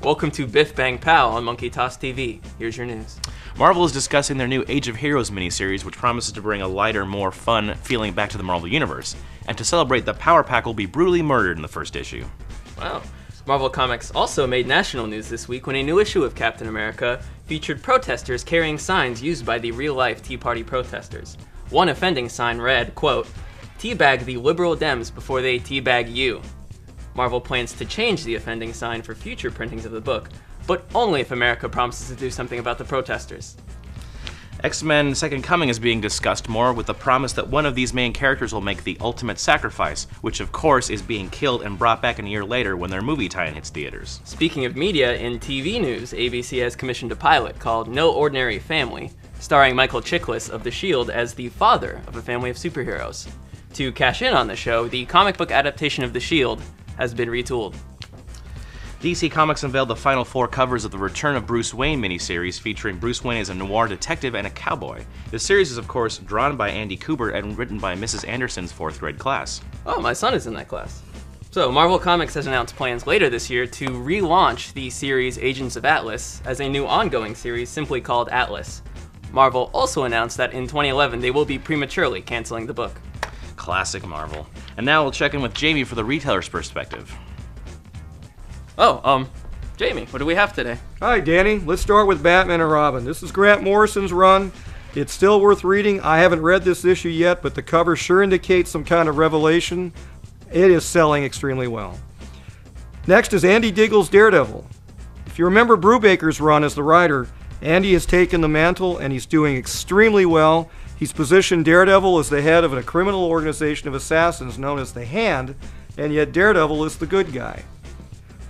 Welcome to Biff Bang Pow on MonkeyTossTV. Here's your news. Marvel is discussing their new Age of Heroes miniseries, which promises to bring a lighter, more fun feeling back to the Marvel Universe. And to celebrate, the Power Pack will be brutally murdered in the first issue. Wow. Marvel Comics also made national news this week when a new issue of Captain America featured protesters carrying signs used by the real-life Tea Party protesters. One offending sign read, quote, "Teabag the liberal Dems before they teabag you." Marvel plans to change the offending sign for future printings of the book, but only if America promises to do something about the protesters. X-Men Second Coming is being discussed more, with the promise that one of these main characters will make the ultimate sacrifice, which of course is being killed and brought back a year later when their movie tie-in hits theaters. Speaking of media, in TV news, ABC has commissioned a pilot called No Ordinary Family, starring Michael Chiklis of The Shield as the father of a family of superheroes. To cash in on the show, the comic book adaptation of The Shield has been retooled. DC Comics unveiled the final 4 covers of the Return of Bruce Wayne miniseries, featuring Bruce Wayne as a noir detective and a cowboy. The series is, of course, drawn by Andy Kubert and written by Mrs. Anderson's 4th grade class. Oh, my son is in that class. So, Marvel Comics has announced plans later this year to relaunch the series Agents of Atlas as a new ongoing series simply called Atlas. Marvel also announced that in 2011 they will be prematurely canceling the book. Classic Marvel. And now we'll check in with Jamie for the retailer's perspective. Oh, Jamie, what do we have today? Hi, Danny. Let's start with Batman and Robin. This is Grant Morrison's run. It's still worth reading. I haven't read this issue yet, but the cover sure indicates some kind of revelation. It is selling extremely well. Next is Andy Diggle's Daredevil. If you remember Brubaker's run as the writer, Andy has taken the mantle and he's doing extremely well. He's positioned Daredevil as the head of a criminal organization of assassins known as the Hand, and yet Daredevil is the good guy.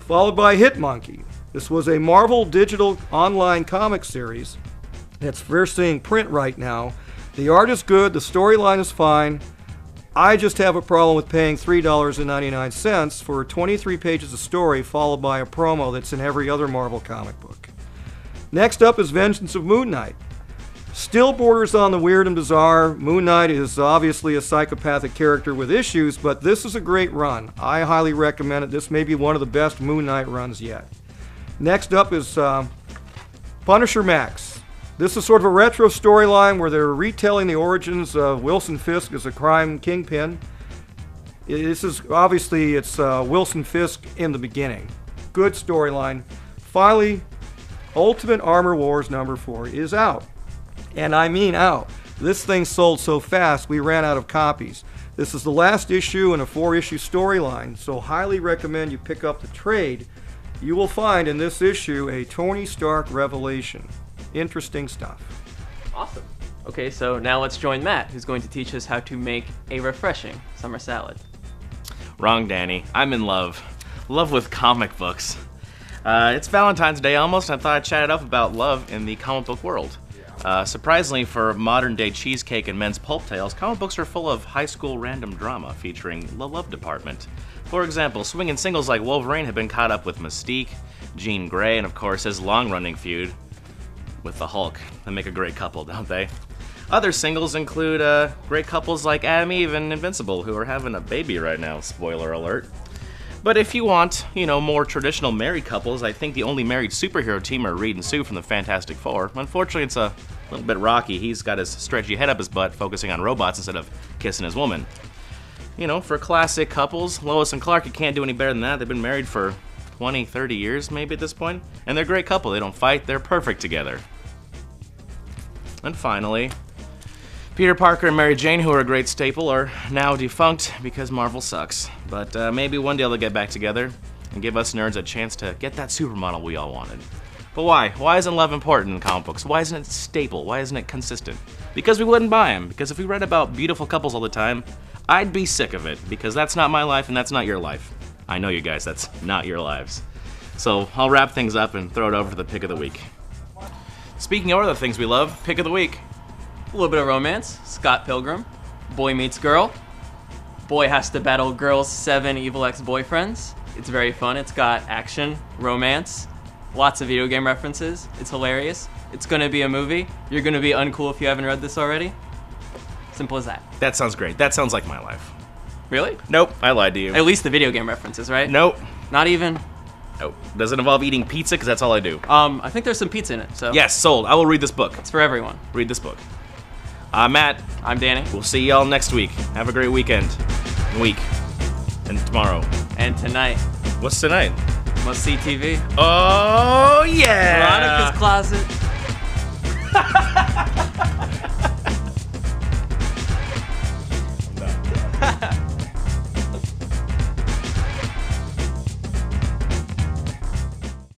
Followed by Hitmonkey. This was a Marvel digital online comic series that's first seeing print right now. The art is good, the storyline is fine. I just have a problem with paying $3.99 for 23 pages of story followed by a promo that's in every other Marvel comic book. Next up is Vengeance of Moon Knight. Still borders on the weird and bizarre. Moon Knight is obviously a psychopathic character with issues, but this is a great run. I highly recommend it. This may be one of the best Moon Knight runs yet. Next up is Punisher Max. This is sort of a retro storyline where they're retelling the origins of Wilson Fisk as a crime kingpin. This is obviously it's Wilson Fisk in the beginning. Good storyline. Finally, Ultimate Armor Wars #4 is out. And I mean out. This thing sold so fast we ran out of copies. This is the last issue in a 4-issue storyline, so highly recommend you pick up the trade. You will find in this issue a Tony Stark revelation. Interesting stuff. Awesome. Okay, so now let's join Matt, who's going to teach us how to make a refreshing summer salad. Wrong, Danny. I'm in love. Love with comic books. It's Valentine's Day almost, and I thought I'd chat it up about love in the comic book world. Surprisingly for modern-day cheesecake and men's pulp tales, comic books are full of high school random drama featuring the love department. For example, swinging singles like Wolverine have been caught up with Mystique, Jean Grey, and of course his long-running feud with the Hulk. They make a great couple, don't they? Other singles include great couples like Adam Eve and Invincible, who are having a baby right now, spoiler alert. But if you want, more traditional married couples, I think the only married superhero team are Reed and Sue from the Fantastic Four. Unfortunately, it's a little bit rocky. He's got his stretchy head up his butt, focusing on robots instead of kissing his woman. For classic couples, Lois and Clark, you can't do any better than that. They've been married for 20, 30 years maybe at this point, and they're a great couple. They don't fight, they're perfect together. And finally, Peter Parker and Mary Jane, who are a great staple, are now defunct because Marvel sucks. But maybe one day they'll get back together and give us nerds a chance to get that supermodel we all wanted. But why? Why isn't love important in comic books? Why isn't it staple? Why isn't it consistent? Because we wouldn't buy them. Because if we read about beautiful couples all the time, I'd be sick of it. Because that's not my life and that's not your life. I know you guys, that's not your lives. So I'll wrap things up and throw it over to the pick of the week. Speaking of other things we love, pick of the week. A little bit of romance. Scott Pilgrim. Boy meets girl. Boy has to battle girl's 7 evil ex-boyfriends. It's very fun. It's got action, romance, lots of video game references. It's hilarious. It's gonna be a movie. You're gonna be uncool if you haven't read this already. Simple as that. That sounds great. That sounds like my life. Really? Nope, I lied to you. At least the video game references, right? Nope. Not even? Oh, does it involve eating pizza? Because that's all I do. I think there's some pizza in it, so Yes, sold. I will read this book. it's for everyone. Read this book. I'm Matt. I'm Danny. We'll see y'all next week. Have a great weekend. Week. And tomorrow. And tonight, What's tonight? must see TV. Oh, yeah! Veronica's Closet.